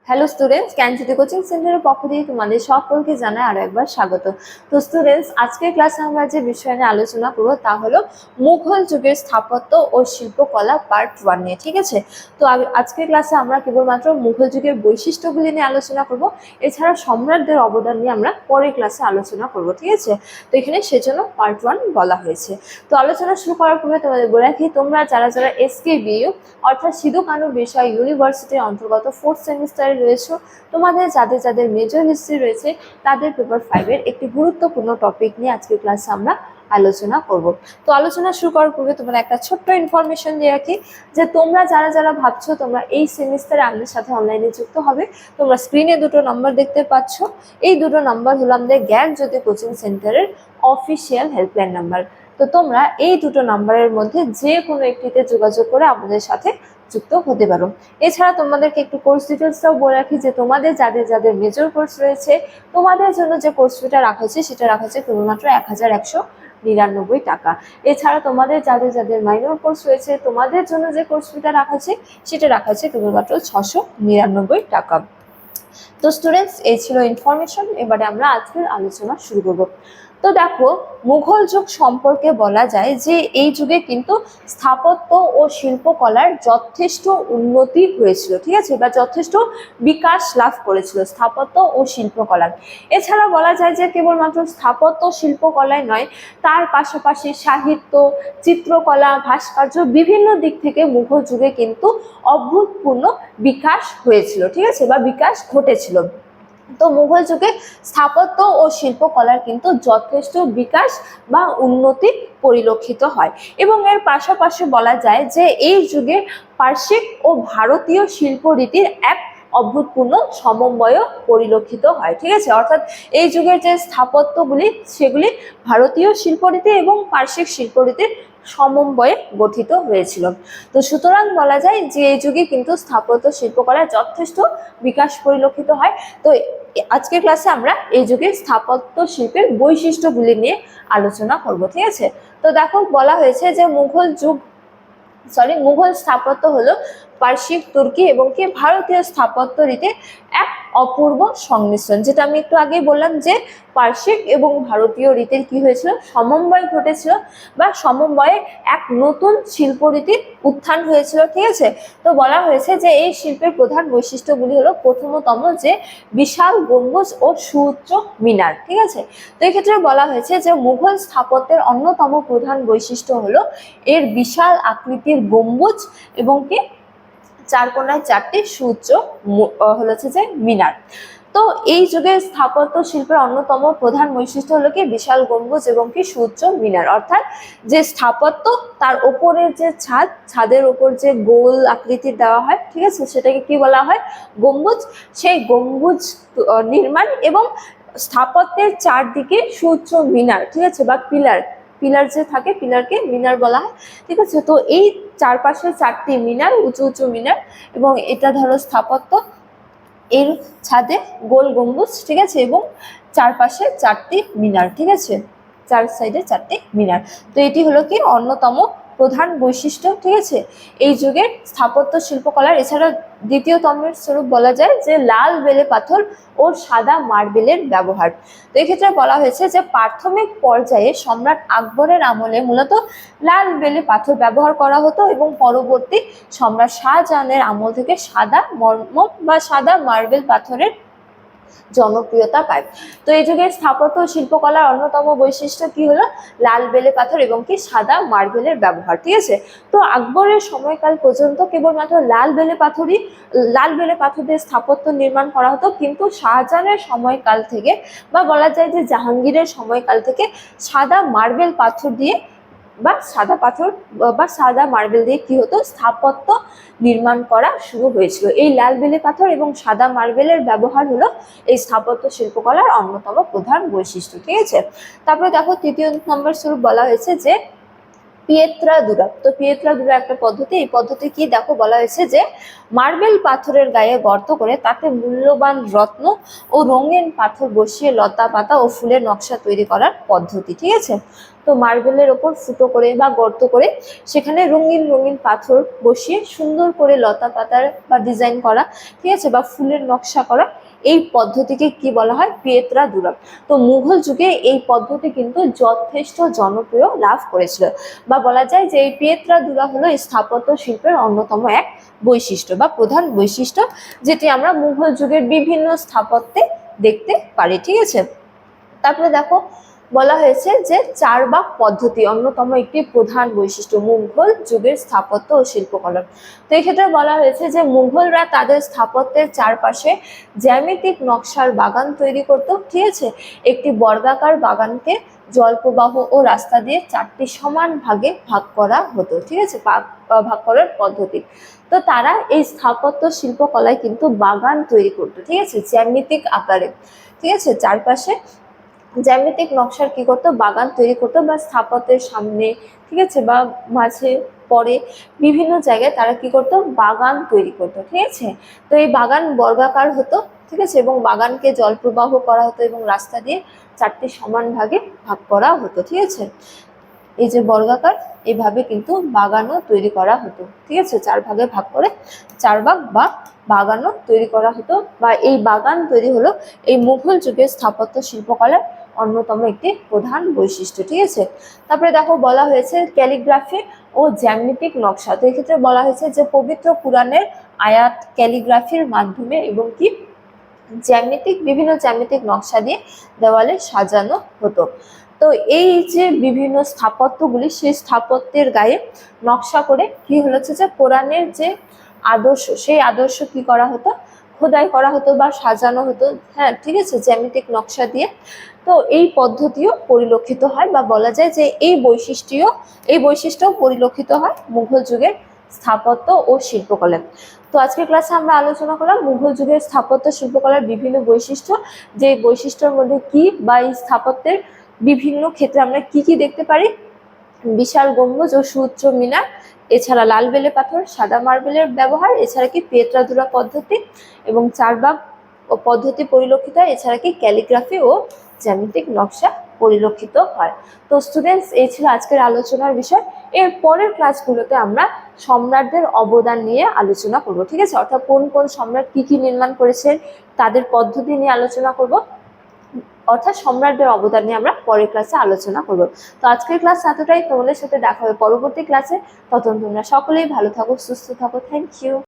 Hello students, জ্ঞানজ্যোতি coaching সেন্টারের পক্ষ থেকে তোমাদের সকলকে জানাই আরো একবার স্বাগত। তো স্টুডেন্টস, আজকের ক্লাসে আমরা যে বিষয় নিয়ে আলোচনা করব তা হলো মুঘল যুগের স্থাপত্য ও শিল্পকলা পার্ট 1 নিয়ে। ঠিক আছে, তো আজকের ক্লাসে আমরা কেবলমাত্র মুঘল যুগের বৈশিষ্ট্যগুলি নিয়ে আলোচনা করব, এছাড়া সম্রাটদের অবদান নিয়ে আমরা পরের ক্লাসে আলোচনা করব। ঠিক আছে, তো এখানে সেজন্য পার্ট 1 বলা হয়েছে। তো আলোচনা শুরু করার পূর্বে তোমাদের বলে রাখি, তোমরা যারা যারা SKBU অর্থাৎ সিধু কানু বিরসা ইউনিভার্সিটির অন্তর্গত 4th সেমিস্টারে রয়েছে, তোমাদের যাদের যাদের মেজর হিস্ট্রি রয়েছে তাদের পেপার 5 এর একটি গুরুত্বপূর্ণ টপিক নিয়ে আজকের ক্লাসে আমরা আলোচনা করব। তো আলোচনা শুরু করার পূর্বে তোমরা একটা ছোট্ট ইনফরমেশন দিয়ে রাখি যে তোমরা যারা যারা ভাবছো তোমরা এই সেমিস্টারে আমাদের সাথে অনলাইনে যুক্ত হবে, তোমরা স্ক্রিনে দুটো নাম্বার দেখতে পাচ্ছ। এই দুটো নাম্বার হলো আমাদের জ্ঞানজ্যোতি কোচিং সেন্টারের অফিসিয়াল হেল্পলাইন নাম্বার। তো তোমরা এই দুটো নাম্বারের মধ্যে যে কোনো একটিতে যোগাযোগ করে আমাদের সাথে যুক্ত হতে পারো। এছাড়া তোমাদেরকে একটু কোর্স ডিটেলসটাও বলে রাখি যে তোমাদের যাদের যাদের মেজর কোর্স রয়েছে তোমাদের জন্য যে কোর্স ফিটা রাখা হয়েছে সেটা রাখা হয়েছে কেবলমাত্র 1199 টাকা। এছাড়া তোমাদের যাদের যাদের মাইনর কোর্স রয়েছে তোমাদের জন্য যে কোর্স ফিটা রাখা হয়েছে সেটা রাখা হয়েছে কেবলমাত্র 699 টাকা। তো স্টুডেন্টস, এই ছিল ইনফরমেশন। এবারে আমরা আজকের আলোচনা শুরু করব। তো দেখো, মুঘল যুগ সম্পর্কে বলা যায় যে এই যুগে কিন্তু স্থাপত্য ও শিল্পকলার যথেষ্ট উন্নতি হয়েছিল। ঠিক আছে, বা যথেষ্ট বিকাশ লাভ করেছিল স্থাপত্য ও শিল্পকলার। এছাড়া বলা যায় যে কেবলমাত্র স্থাপত্য শিল্পকলায় নয়, তার পাশাপাশি সাহিত্য, চিত্রকলা, ভাস্কর্য বিভিন্ন দিক থেকে মুঘল যুগে কিন্তু অভূতপূর্ণ বিকাশ হয়েছিল। ঠিক আছে, বা বিকাশ ঘটেছিল। তো মুঘল যুগে স্থাপত্য ও শিল্পকলার কিন্তু যথেষ্ট বিকাশ বা উন্নতি পরিলক্ষিত হয়, এবং এর পাশাপাশি বলা যায় যে এই যুগে পার্শ্বিক ও ভারতীয় শিল্পরীতির এক অভূতপূর্ণ সমন্বয় পরিলক্ষিত হয়। ঠিক আছে, অর্থাৎ এই যুগের যে স্থাপত্যগুলি সেগুলি ভারতীয় শিল্পরীতি এবং পার্শ্বিক শিল্পরীতির সমন্বয়ে গঠিত হয়েছিল। তো সুতরাং বলা যায় যে এই যুগে কিন্তু স্থাপত্য শিল্পকলার যথেষ্ট বিকাশ পরিলক্ষিত হয়। তো আজকের ক্লাসে আমরা এই যুগের স্থাপত্য শিল্পের বৈশিষ্ট্যগুলি নিয়ে আলোচনা করব। ঠিক আছে, তো দেখো বলা হয়েছে যে মুঘল স্থাপত্য হলো পার্শ্বিক, তুর্কি এবং কি ভারতীয় স্থাপত্য রীতির এক অপূর্ব সংমিশ্রণ। যেটা আমি একটু আগেই বললাম যে পার্শ্বিক এবং ভারতীয় রীতির কি হয়েছিল, সমন্বয় ঘটেছিল, বা সমন্বয়ে এক নতুন শিল্পরীতির উত্থান হয়েছিল। ঠিক আছে, তো বলা হয়েছে যে এই শিল্পের প্রধান বৈশিষ্ট্যগুলি হলো প্রথমতম যে বিশাল গম্বুজ ও সুউচ্চ মিনার। ঠিক আছে, তো এক্ষেত্রে বলা হয়েছে যে মুঘল স্থাপত্যের অন্যতম প্রধান বৈশিষ্ট্য হলো এর বিশাল আকৃতির গম্বুজ এবং কি চার কোণায় 4টি সুউচ্চ হচ্ছে যে মিনার। তো এই যুগের স্থাপত্য শিল্পের অন্যতম প্রধান বৈশিষ্ট্য হলো কি বিশাল গম্বুজ এবং কি সুউচ্চ মিনার, অর্থাৎ যে স্থাপত্য তার ওপরের যে ছাদের ওপর যে গোল আকৃতির দেওয়া হয়, ঠিক আছে, সেটাকে কি বলা হয়, গম্বুজ। সেই গম্বুজ নির্মাণ এবং স্থাপত্যের চারদিকে সুউচ্চ মিনার, ঠিক আছে, বা পিলার যে থাকে পিলারকে মিনার বলা হয়। ঠিক আছে, তো এই চারপাশে 4টি মিনার, উঁচু উঁচু মিনার, এবং এটা ধরো স্থাপত্য, এর ছাদে গোল গম্বুজ, ঠিক আছে, এবং চারপাশে 4টি মিনার। ঠিক আছে, 4 সাইডে 4টি মিনার। তো এটি হলো কি অন্যতম প্রধান বৈশিষ্ট্য। ঠিক আছে, এই যুগের স্থাপত্য শিল্পকলার। এছাড়া দ্বিতীয়তমের স্বরূপ বলা যায় যে লাল বেলে পাথর ও সাদা মার্বেলের ব্যবহার। তো এক্ষেত্রে বলা হয়েছে যে প্রাথমিক পর্যায়ে সম্রাট আকবরের আমলে মূলত লাল বেলে পাথর ব্যবহার করা হতো, এবং পরবর্তী সম্রাট শাহজাহানের আমল থেকে সাদা মরমর বা সাদা মার্বেল পাথরের জনপ্রিয়তা পায়। তো এই যুগের স্থাপত্য শিল্পকলার অন্যতম বৈশিষ্ট্য কি হলো, লাল বেলে পাথর এবং কি সাদা মার্বেলের ব্যবহার। ঠিক আছে, তো আকবরের সময়কাল পর্যন্ত কেবলমাত্র লাল বেলে পাথর দিয়ে স্থাপত্য নির্মাণ করা হতো, কিন্তু শাহজাহানের সময়কাল থেকে বা বলা যায় যে জাহাঙ্গীরের সময়কাল থেকে সাদা মার্বেল পাথর দিয়ে বা সাদা মার্বেল দিয়ে কি হতো, স্থাপত্য নির্মাণ করা শুরু হয়েছিল। এই লাল বেলে পাথর এবং সাদা মার্বেলের ব্যবহার হলো এই স্থাপত্য শিল্পকলার অন্যতম প্রধান বৈশিষ্ট্য। ঠিক আছে, তারপরে দেখো তৃতীয় নম্বর স্বরূপ বলা হয়েছে যে পিয়েত্রাদুরা। তো পিয়েত্রাদুরা একটা পদ্ধতি। এই পদ্ধতি কি দেখো, বলা হয়েছে যে মার্বেল পাথরের গায়ে গর্ত করে তাতে মূল্যবান রত্ন ও রঙিন পাথর বসিয়ে লতা পাতা ও ফুলের নকশা তৈরি করার পদ্ধতি। ঠিক আছে, তো মার্বেলের ওপর ফুটো করে বা গর্ত করে সেখানে রঙিন রঙিন পাথর বসিয়ে সুন্দর করে লতা পাতার বা ডিজাইন করা, ঠিক আছে, বা ফুলের নকশা করা, এই পদ্ধতিকে কি বলা হয়? পিয়েত্রাদুরা। তো মুঘল যুগে এই পদ্ধতি কিন্তু যথেষ্ট জনপ্রিয় লাভ করেছিল, বা বলা যায় যে এই পিয়েত্রাদুরা হলো স্থাপত্য শিল্পের অন্যতম এক বৈশিষ্ট্য বা প্রধান বৈশিষ্ট্য, যেটি আমরা মুঘল যুগের বিভিন্ন স্থাপত্যে দেখতে পারি। ঠিক আছে, তারপরে দেখো বলা হয়েছে যে চারবাক পদ্ধতি অন্যতম একটি প্রধান বৈশিষ্ট্য মুঘল যুগের স্থাপত্য ও শিল্পকলার। তো এক্ষেত্রে বলা হয়েছে যে মুঘলরা তাদের স্থাপত্যের চারপাশে জ্যামিতিক নকশার বাগান তৈরি করত। ঠিক আছে, একটি বর্গাকার বাগানকে জলপ্রবাহ ও রাস্তা দিয়ে 4টি সমান ভাগে ভাগ করা হতো। ঠিক আছে, ভাগ করার পদ্ধতি। তো তারা এই স্থাপত্য শিল্পকলায় কিন্তু বাগান তৈরি করতো, ঠিক আছে, জ্যামিতিক আকারে। ঠিক আছে, চারপাশে জ্যামিতিক নকশার কি করতো? বাগান তৈরি করতো, বা স্থাপত্যের সামনে, ঠিক আছে, বা মাঝে পরে বিভিন্ন জায়গায় তারা কি করতো? বাগান তৈরি করতো। ঠিক আছে, তো এই বাগান বর্গাকার হতো, ঠিক আছে, এবং বাগানকে জলপ্রবাহ করা হতো এবং রাস্তা দিয়ে 4টি সমান ভাগে ভাগ করা হতো। ঠিক আছে, এই যে বর্গাকার, এইভাবে কিন্তু বাগানও তৈরি করা হতো। ঠিক আছে, 4 ভাগে ভাগ করে চারবাগ বা বাগানও তৈরি করা হতো, বা এই বাগান তৈরি হলো এই মুঘল যুগের স্থাপত্য শিল্পকলার অন্যতম একটি প্রধান বৈশিষ্ট্য। ঠিক আছে, তারপরে দেখো বলা হয়েছে ক্যালিগ্রাফি ও জ্যামিতিক নকশা। তো এক্ষেত্রে বলা হয়েছে যে পবিত্র পুরাণের আয়াত ক্যালিগ্রাফির মাধ্যমে এবং কি বিভিন্ন জ্যামিতিক নকশা দিয়ে দেওয়ালে সাজানো হতো। তো এই যে বিভিন্ন স্থাপত্যগুলি, সেই স্থাপত্যের গায়ে নকশা করে কি হচ্ছে যে কোরআনের যে আদর্শ, সেই আদর্শ কি করা হতো? খোদাই করা হতো বা সাজানো হতো। হ্যাঁ, ঠিক আছে, জ্যামিতিক নকশা দিয়ে। তো এই পদ্ধতিও পরিলক্ষিত হয়, বা বলা যায় যে এই বৈশিষ্ট্য পরিলক্ষিত হয় মুঘল যুগের স্থাপত্য ও শিল্পকলায়। তো আজকের ক্লাসে আমরা আলোচনা করলাম মুঘল যুগের স্থাপত্য শিল্পকলার বিভিন্ন বৈশিষ্ট্য, যে বৈশিষ্ট্যের মধ্যে কি বা এই স্থাপত্যের বিভিন্ন ক্ষেত্রে আমরা কি কি দেখতে পারি। বিশাল গম্বুজ ও সুউচ্চ মিনার, এছাড়া লাল বেলে পাথর, সাদা মার্বেলের ব্যবহার, এছাড়া কি পিয়েত্রাদুরা পদ্ধতি এবং চারবাগ ও পদ্ধতি পরিলক্ষিত হয়, এছাড়া কি ক্যালিগ্রাফি ও জ্যামিতিক নকশা পরিলক্ষিত হয়। তো স্টুডেন্টস, এই ছিল আজকের আলোচনার বিষয়। এর পরের ক্লাসগুলোতে আমরা সম্রাটদের অবদান নিয়ে আলোচনা করব। ঠিক আছে, অর্থাৎ কোন কোন সম্রাট কি কি নির্মাণ করেছেন, তাদের পদ্ধতি নিয়ে আলোচনা করব, অর্থাৎ সম্রাটদের অবদান নিয়ে আমরা পরের ক্লাসে আলোচনা করব। তো আজকের ক্লাস এতটাই, তোমাদের সাথে দেখা হবে পরবর্তী ক্লাসে। ততক্ষণ তোমরা সকলেই ভালো থাকো, সুস্থ থাকো। Thank you.